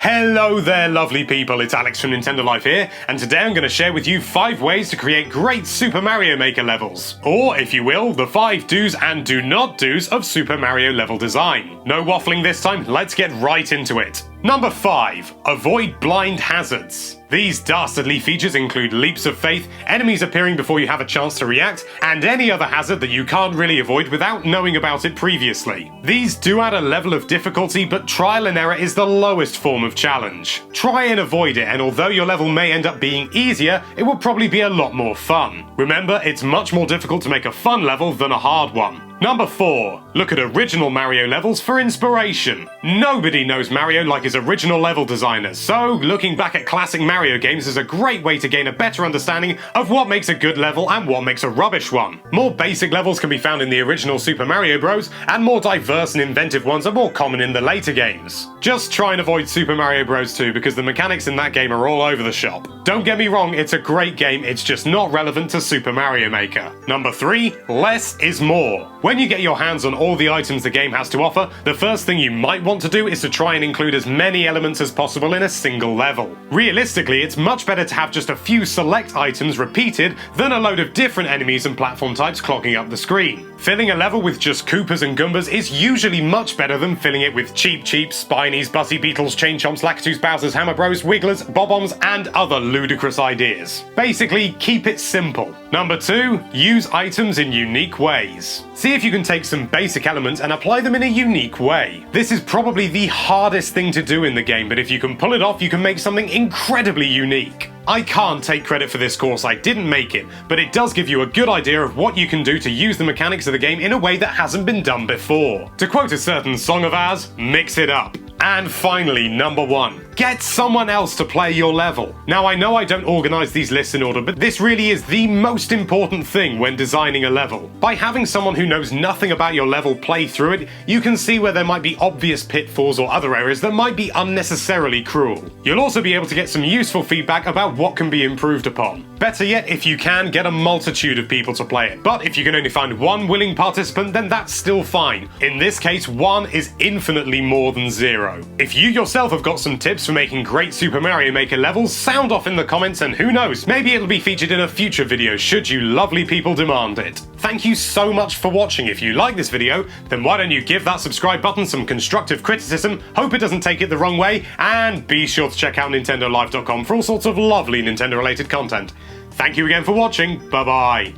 Hello there, lovely people, it's Alex from Nintendo Life here, and today I'm going to share with you 5 ways to create great Super Mario Maker levels. Or, if you will, the 5 do's and do not do's of Super Mario level design. No waffling this time, let's get right into it. Number 5. Avoid blind hazards. These dastardly features include leaps of faith, enemies appearing before you have a chance to react, and any other hazard that you can't really avoid without knowing about it previously. These do add a level of difficulty, but trial and error is the lowest form of challenge. Try and avoid it, and although your level may end up being easier, it will probably be a lot more fun. Remember, it's much more difficult to make a fun level than a hard one. Number 4. Look at original Mario levels for inspiration. Nobody knows Mario like his original level designers, so looking back at classic Mario games is a great way to gain a better understanding of what makes a good level and what makes a rubbish one. More basic levels can be found in the original Super Mario Bros, and more diverse and inventive ones are more common in the later games. Just try and avoid Super Mario Bros 2 because the mechanics in that game are all over the shop. Don't get me wrong, it's a great game, it's just not relevant to Super Mario Maker. Number 3. Less is more. When you get your hands on all the items the game has to offer, the first thing you might want to do is to try and include as many elements as possible in a single level. Realistically, it's much better to have just a few select items repeated than a load of different enemies and platform types clogging up the screen. Filling a level with just Koopas and Goombas is usually much better than filling it with Cheep Cheeps, Spinies, Buzzy Beetles, Chain Chomps, Lakitus, Bowsers, Hammer Bros, Wigglers, Bob-ombs, and other ludicrous ideas. Basically, keep it simple. Number 2. Use items in unique ways. See if you can take some basic elements and apply them in a unique way. This is probably the hardest thing to do in the game, but if you can pull it off, you can make something incredibly unique. I can't take credit for this course, I didn't make it, but it does give you a good idea of what you can do to use the mechanics of the game in a way that hasn't been done before. To quote a certain song of ours, mix it up. And finally, number 1. Get someone else to play your level. Now, I know I don't organize these lists in order, but this really is the most important thing when designing a level. By having someone who knows nothing about your level play through it, you can see where there might be obvious pitfalls or other areas that might be unnecessarily cruel. You'll also be able to get some useful feedback about what can be improved upon. Better yet, if you can, get a multitude of people to play it. But if you can only find one willing participant, then that's still fine. In this case, 1 is infinitely more than 0. If you yourself have got some tips for making great Super Mario Maker levels, sound off in the comments, and who knows, maybe it'll be featured in a future video should you lovely people demand it. Thank you so much for watching. If you like this video, then why don't you give that subscribe button some constructive criticism, hope it doesn't take it the wrong way, and be sure to check out NintendoLife.com for all sorts of lovely Nintendo related content. Thank you again for watching, bye bye.